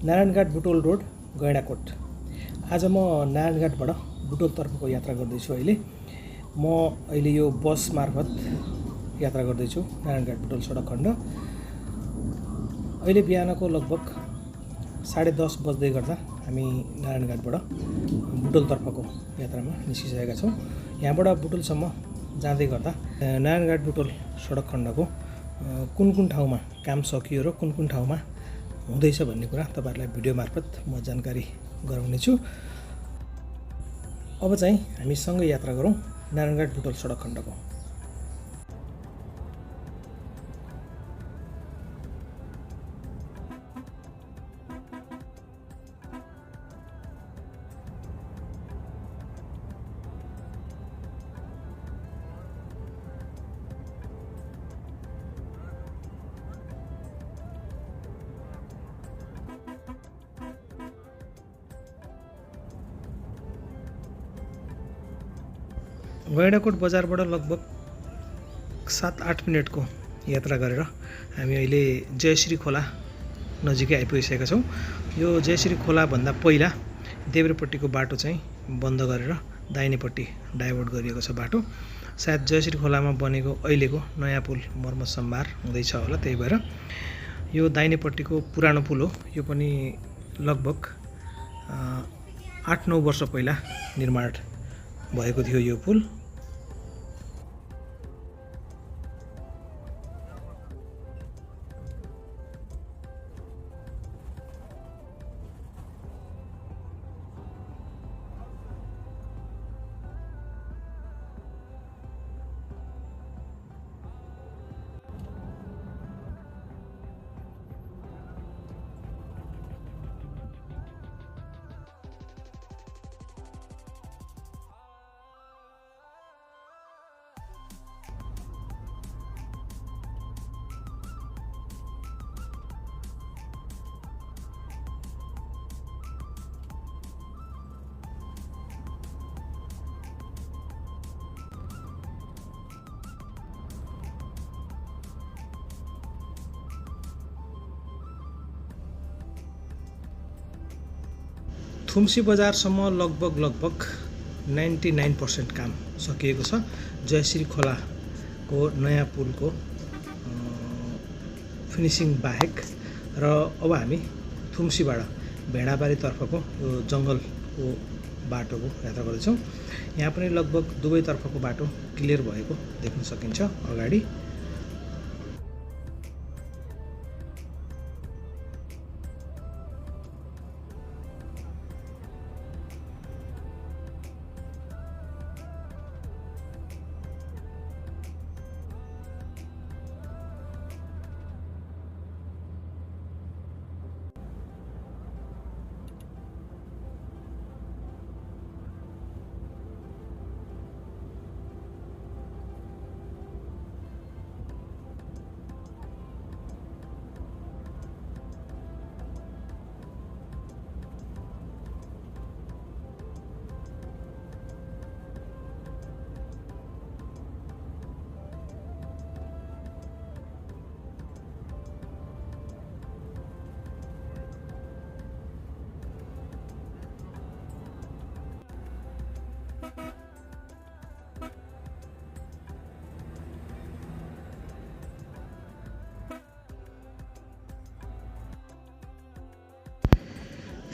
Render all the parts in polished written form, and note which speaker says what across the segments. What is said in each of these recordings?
Speaker 1: Narayanghat Butwal road Gaindakot. आज म नारायणघाटबाट बुटोलतर्फको यात्रा गर्दैछु। म अहिले यो बस मार्फत यात्रा गर्दैछु नारायणघाट बुटोल सडक खण्ड। अहिले बिहानको लगभग 10:30 बज्दै गर्दा हामी नारायणघाटबाट बुटोलतर्फको यात्रामा निस्किसकेका छौँ। यहाँबाट बुटोलसम्म जाँदै गर्दा नारायणघाट बुटोल सडक खण्डको कुन ठाउँमा काम सकियो र कुन ठाउँमा हुँदैछ भन्ने कुरा तपाईहरुलाई भिडियो मार्फत म जानकारी गराउनेछु। अब चाहिँ हामी सँगै यात्रा गरौँ नारायणघाट बुटोल सडक खण्डको। गैँडाकोट बजारबाट लगभग 7-8 मिनटको यात्रा गरेर हामी अहिले जयश्री खोला नजिकै आइपुगिसकेका छौँ। यो जयश्री खोला भन्दा पहिला देब्रेपट्टिको बाटो चाहिँ बन्द गरेर दाहिनेपट्टि डाइभर्ट गरिएको छ बाटो। सायद जयश्री खोलामा बनेको अहिलेको नयाँ पुल मर्मत सम्भार हुँदैछ होला, त्यही भएर यो दाहिनेपट्टिको पुरानो पुल हो। यो पनि लगभग 8-9 वर्ष पहिला निर्माण भएको थियो यो पुल। थुम्सी बजारसम्म लगभग 99% काम सकिएको छ जयश्री खोलाको नयाँ पुलको फिनिसिङ बाहेक। र अब हामी थुम्सीबाट भेडाबारीतर्फको यो जङ्गलको बाटोको यात्रा गर्दैछौँ। यहाँ पनि लगभग दुवैतर्फको बाटो क्लियर भएको देख्न सकिन्छ अगाडि।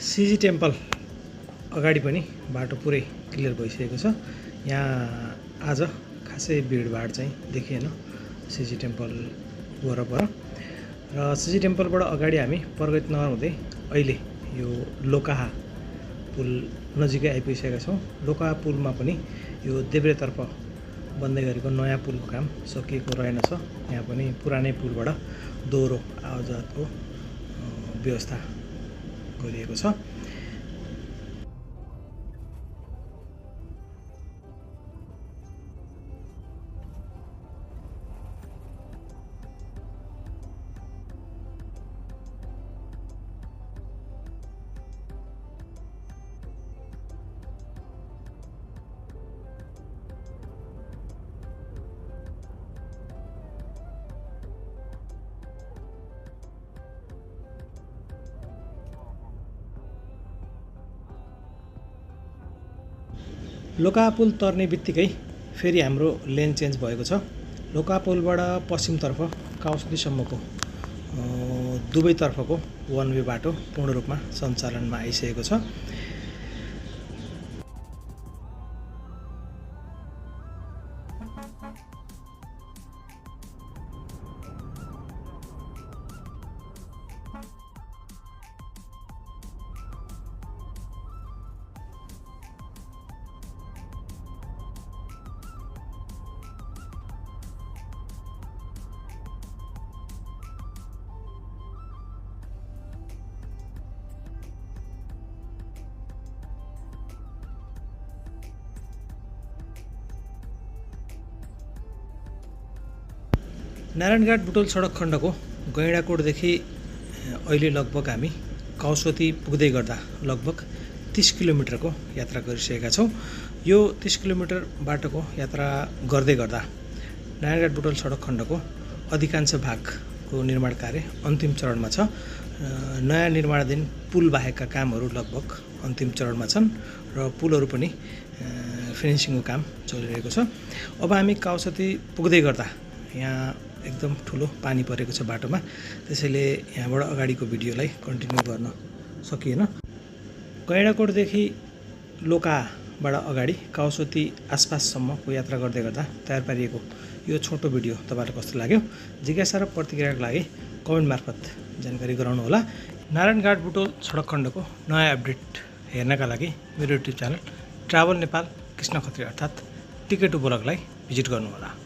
Speaker 1: सिजी टेम्पल अगाडि पनि बाटो पुरै क्लियर भइसकेको छ। यहाँ आज खासै भिडभाड चाहिँ देखिएन सिजी टेम्पल वरपर। र सिजी टेम्पलबाट अगाडि हामी प्रगतिनगर हुँदै अहिले यो लोकाहा पुल नजिकै आइपुगिसकेका छौँ। लोकाहा पुलमा पनि यो देब्रेतर्फ बन्दै गरेको नयाँ पुलको काम सकिएको रहेनछ। यहाँ पनि पुरानै पुलबाट दोहोरो आवाजातको व्यवस्था गरिएको छ। लोकापुल तर्ने बित्तिकै फेरि हाम्रो लेन चेन्ज भएको छ। लोकापुलबाट पश्चिमतर्फ काउसुतीसम्मको दुवैतर्फको वान वे बाटो पूर्ण रूपमा सञ्चालनमा आइसकेको छ। नारायणघाट बुटोल सडक खण्डको गैँडाकोटदेखि अहिले लगभग हामी काउसती पुग्दै गर्दा लगभग 30 किलोमिटरको यात्रा गरिसकेका छौँ। यो 30 किलोमिटर बाटोको यात्रा गर्दै गर्दा नारायणघाट बुटोल सडक खण्डको अधिकांश भागको निर्माण कार्य अन्तिम चरणमा छ। नयाँ निर्माणाधीन पुल बाहेकका कामहरू लगभग अन्तिम चरणमा छन् र पुलहरू पनि फिनिसिङको काम चलिरहेको छ। अब हामी काउसती पुग्दै गर्दा यहाँ एकदम ठुलो पानी परेको छ बाटोमा, त्यसैले यहाँबाट अगाडिको भिडियोलाई कन्टिन्यू गर्न सकिएन। गैँडाकोटदेखि लोकाबाट अगाडि काउसती आसपाससम्मको यात्रा गर्दै गर्दा तयार पारिएको यो छोटो भिडियो तपाईँलाई कस्तो लाग्यो? जिज्ञासा र प्रतिक्रियाको लागि कमेन्ट मार्फत जानकारी गराउनुहोला। नारायणघाट बुटोल सडक खण्डको नयाँ अपडेट हेर्नका लागि मेरो YouTube channel travel Nepal Krishna Khatri अर्थात् टिकेट ब्लगलाई भिजिट गर्नुहोला।